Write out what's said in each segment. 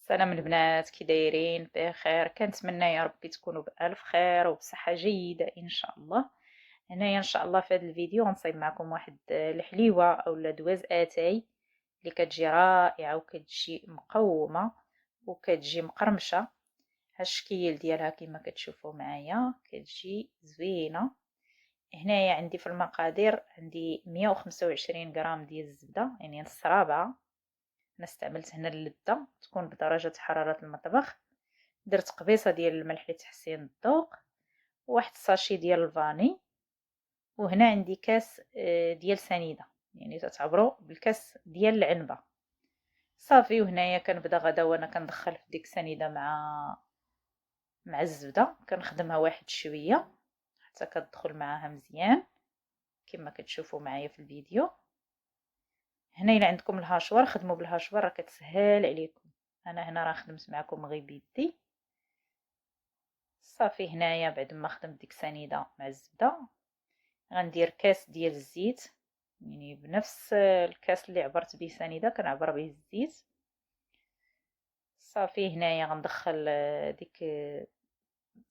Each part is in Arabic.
سلام البنات، كي دايرين؟ بخير. كنتمنى يا ربي تكونوا بألف خير وبصحة جيدة ان شاء الله. هنايا ان شاء الله في هذا الفيديو غنصايب معكم واحد الحليوة او دوز اتاي اللي كتجي رائعة وكتجي مقومة وكتجي مقرمشة. ها الشكل ديالها كما كتشوفوا معايا كتجي زوينة. هنايا عندي في المقادير عندي 125 غرام ديال الزبدة، يعني نص رابعة. انا استعملت هنا اللذة تكون بدرجة حرارة المطبخ. درت قبيصة ديال الملح لتحسين الذوق، وواحد الساشي ديال الفاني، وهنا عندي كاس ديال سنيدة، يعني تتعبروا بالكاس ديال العنبة. صافي، وهنايا كنبدا غدا وانا كندخل في ديك السنيدة مع الزبدة، كنخدمها واحد شوية حتى كتدخل معاها مزيان كما كتشوفوا معايا في الفيديو. هنا الا عندكم الهاشوار خدموا بالهاشوار، راه كتسهل عليكم. انا هنا راه خدمت معكم غير بيدي. صافي، هنايا بعد ما خدمت ديك السنيده مع الزبده غندير كاس ديال الزيت، يعني بنفس الكاس اللي عبرت به سنيده كنعبر به الزيت. صافي، هنايا غندخل ديك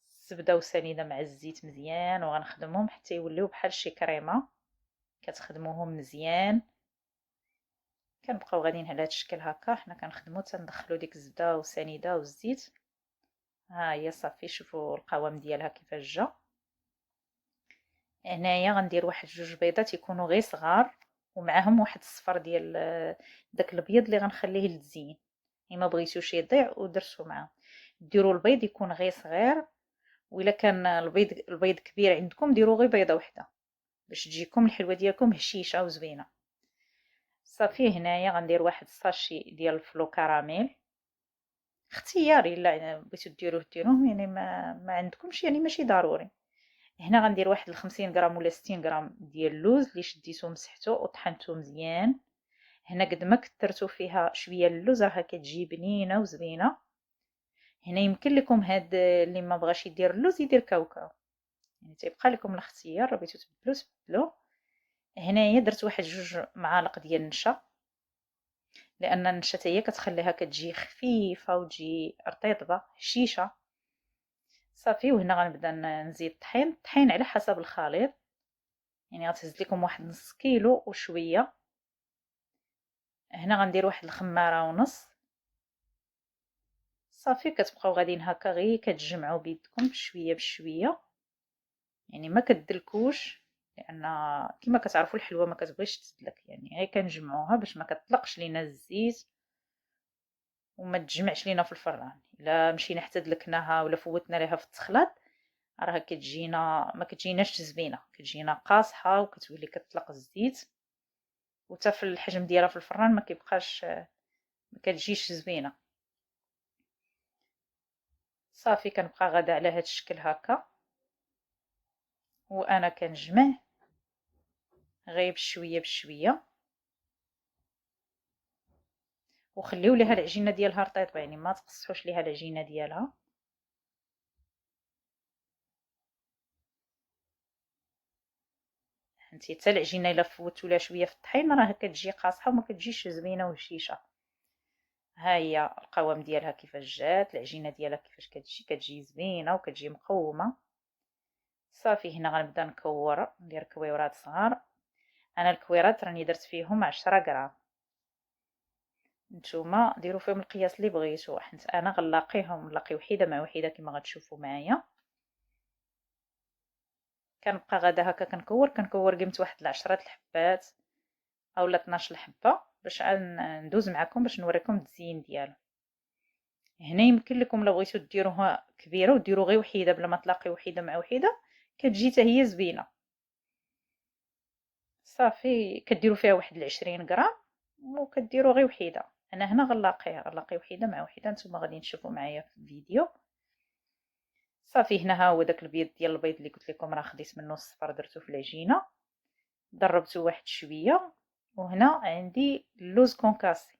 الزبده والسنيده مع الزيت مزيان وغنخدمهم حتى يوليو بحال شي كريمه. كتخدموهم مزيان، كنبقاو غاديين على هذا الشكل هكا. حنا كنخدمو تندخلو ديك الزبده والسنيده والزيت. ها هي صافي، شوفوا القوام ديالها كيفاش جا. هنايا غندير واحد جوج بيضات يكونوا غير صغار، ومعاهم واحد الصفر ديال داك الابيض اللي غنخليه للتزيين. ما بغيتوش يضيع ودرتو معاه. ديروا البيض يكون غير صغير، وإلا كان البيض كبير عندكم ديروا غير بيضه واحده باش تجيكم الحلوه ديالكم هشيشه وزوينه. صافي، هنايا غندير واحد الساشي ديال الفلو كراميل، اختياري. الا بغيتو ديروه يعني ما عندكمش يعني ماشي ضروري. هنا غندير واحد 50 غرام ولا 60 غرام ديال اللوز اللي شديتو ومسحتو وطحنتو مزيان. هنا قد ما كثرتو فيها شويه اللوز راه كتجي بنينه وزوينه. هنا يمكن لكم هاد اللي ما بغاش يدير اللوز يدير كاوكاو، يعني تيبقى لكم الاختيار، بغيتو تبدلو. هنايا درت واحد جوج معالق ديال النشا، لان النشا حتى هي كتخليها كتجي خفيفه وتجي رطيبه هشيشه. صافي، وهنا غنبدا نزيد الطحين على حسب الخليط، يعني غتهز لكم واحد نص كيلو وشويه. هنا غندير واحد الخماره ونص. صافي، كتبقاو غاديين هكا غير كتجمعوا بيدكم بشويه بشويه، يعني ما كدلكوش، لان كما كتعرفوا الحلوه ما كتبغيش تدلك، يعني غير كنجمعوها باش ما كتطلقش لينا الزيت وما تجمعش لينا في الفران. الا مشينا حتى دلكناها ولا فوتنا ليها في التخلاط راه كتجينا ما كتجيناش زوينه، كتجينا قاصحه وكتولي كتطلق الزيت، وتا في الحجم ديالها في الفران ما كيبقاش، ما كتجيش زوينه. صافي، كنبقى غادا على هذا الشكل هكا، وانا كنجمع غير بشويه بشويه، وخليو ليها العجينه ديالها رطيبه، يعني ما تقصحوش ليها العجينه ديالها. انتي حتى العجينه الا فوتوا لها شويه في الطحين راه كتجي قاصحه وما كتجيش زوينه وهشيشه. ها هي القوام ديالها كيفاش جات، العجينه ديالها كيفاش كتجي زوينه وكتجي مقومه. صافي، هنا غنبدا نكور، ندير كويورات صغار. انا الكويرات راني درت فيهم 10 غرام، نتوما ديروا فيهم القياس اللي بغيتو، حيت انا غنلاقيهم نلاقي وحيده مع وحيده كما غتشوفوا معايا. كنبقى غادا هكا كنكور قيمه واحد 10 الحبات اولا 12 حبه باش ندوز معكم باش نوريكم التزيين ديالو. هنا يمكن لكم لو بغيتو ديروها كبيره وديروا غير وحيده بلا ما تلاقي وحيده مع وحيده، كتجي حتى هي زوينه. صافي، كديروا فيها واحد 20 غرام وكديروا غير وحيده. انا هنا غنلاقي وحيده مع وحيده، نتوما غادي تشوفوا معايا في الفيديو. صافي، هنا ها هو داك البيض ديال البيض اللي قلت لكم راه خديت منه الصفر درته في العجينه، ضربته واحد شويه. وهنا عندي اللوز كونكاسي.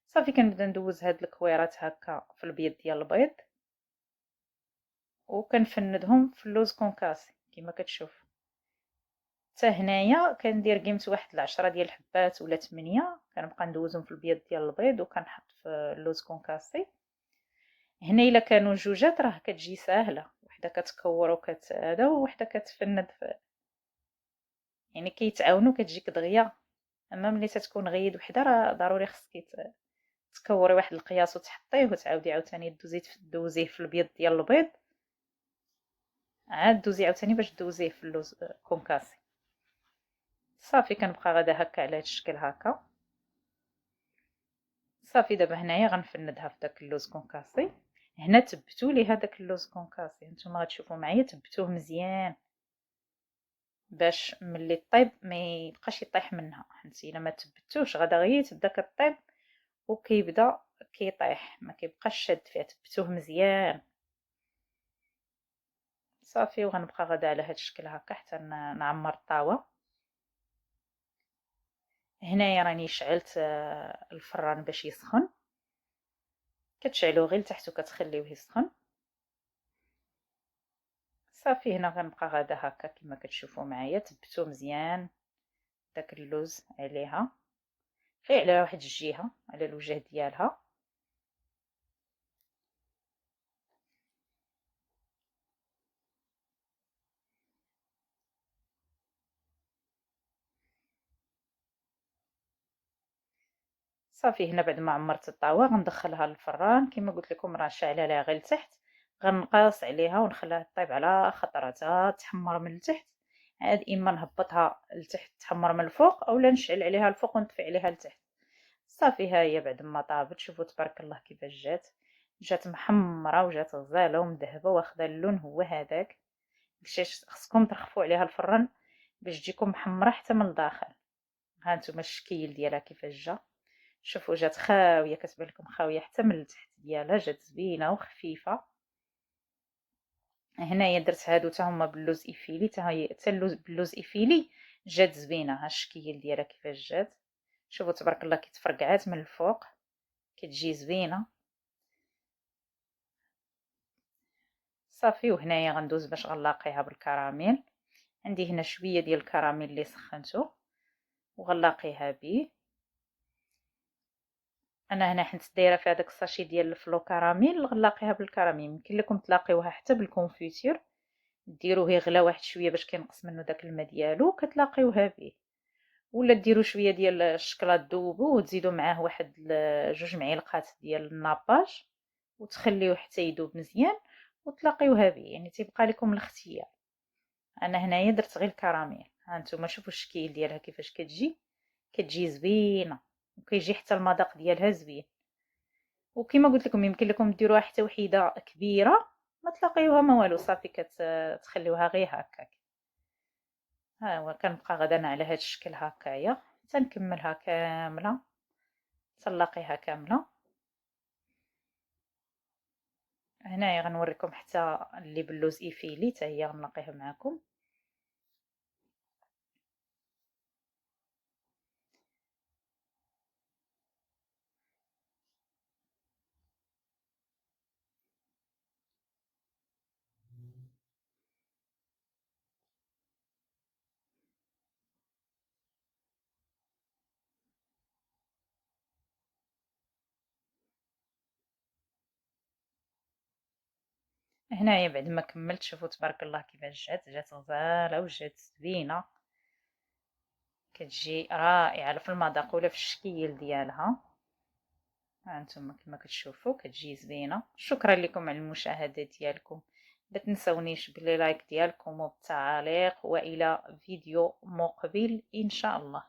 صافي، كنبدا ندوز هاد الكويرات هكا في البيض ديال البيض وكنفندهم في اللوز كونكاسي كما كتشوف. حتى هنايا كندير قيمه واحد 10 ديال الحبات ولا 8، كنبقى ندوزهم في البيض ديال البيض وكنحط في اللوز كونكاسي. هنا الا كانوا جوجات راه كتجي ساهله، وحده كتكور هذا وحده كتفند يعني كيتعاونوا كتجيك دغيا. اما ملي تتكون غيد وحده راه ضروري خصك تكوري واحد القياس وتحطيه وتعاودي عاوتاني دوزيه في البيض ديال البيض، عاد دوزي عاوتاني باش دوزيه في اللوز كونكاسي. صافي كنبقى غادا هكا على هاد الشكل هكا. صافي دابا هنايا غنفندها في داك اللوز كونكاسي. هنا تبتوا لي هذاك اللوز كونكاسي، نتوما غتشوفوا معايا تبتوه مزيان باش ملي طيب ما يبقاش يطيح منها، حيت الا ما تبتوش غدا غير تبدا كطيب وكيبدا كيطيح ما كيبقاش شاد فيه. تبتوه مزيان صافي. وغنبقى غدا على هاد الشكل هكا حتى نعمر الطاوه. هنايا راني شعلت الفران باش يسخن، كتشعلوه غير لتحت وكتخليوه يسخن. صافي هنا غنبقى غادا هكا كما كتشوفوا معايا تبتو مزيان داك اللوز عليها، غير على واحد الجهه على الوجه ديالها. صافي هنا بعد ما عمرت الطاوه غندخلها للفران كما قلت لكم، راه شاعله لها غير لتحت. غنقاص عليها ونخليها طيب على خطراتها تحمر من التحت، عاد اما نهبطها لتحت تحمر من الفوق اولا نشعل عليها الفوق ونطفي عليها لتحت. صافي ها هي بعد ما طابت شوفوا تبارك الله كيفاش جات محمره وجات غزاله ومذهبه واخده اللون هو هذاك. خصكم ترخفوا عليها الفران باش تجيكم محمره حتى من الداخل. ها نتوما الشكل ديالها كيفاش جا، شوفوا جات خاويه كتبان لكم خاويه حتى من التحت ديالها، جات زوينه وخفيفه. هنايا درت هادو حتى هما باللوز ايفيلي، حتى اللوز باللوز ايفيلي جات زوينه. ها الشكل ديالها كيفاش جات، شوفوا تبارك الله كيتفرقعات من الفوق كتجي زوينه. صافي وهنايا غندوز باش غنلاقيها بالكراميل. عندي هنا شويه ديال الكراميل اللي سخنته وغنلاقيها به. انا هنا حنت دايره في هذاك الساشي ديال الفلو كراميل غنلاقيها بالكراميل. يمكن لكم تلاقيوها حتى بالكونفيتير، ديروه يغلى واحد شويه باش كينقص منه داك الماء ديالو كتلاقيوها به، ولا ديروا شويه ديال الشكلاط ذوبو وتزيدوا معاه واحد 2 معالق ديال الناباج وتخليوه حتى يذوب مزيان وتلاقيوها به. يعني تيبقى لكم الاختيار. انا هنايا درت غير الكراميل. ها نتوما شوفوا الشكل ديالها كيفاش كتجي زوينه وكيجي حتى المذاق ديالها زوين. وكما قلت لكم يمكن لكم ديروها حتى وحيده كبيره ما تلاقيوها ما والو، صافي كتخليوها غير هكاك. ها هو كنبقى غدا على هذا الشكل هكايا حتى نكملها كامله تنلاقيها كامله. هنايا غنوريكم حتى اللي باللوز ايفيلي حتى هي غنلاقيها معكم. هنايا بعد ما كملت شوفوا تبارك الله كيفاش جات غزاله وجات زوينه، كتجي رائعه في المذاق ولا في الشكل ديالها. ها انتم كما كتشوفوا كتجي زوينه. شكرا لكم على المشاهده ديالكم، لا تنسونيش باللايك ديالكم وبالتعاليق، والى فيديو مقبل ان شاء الله.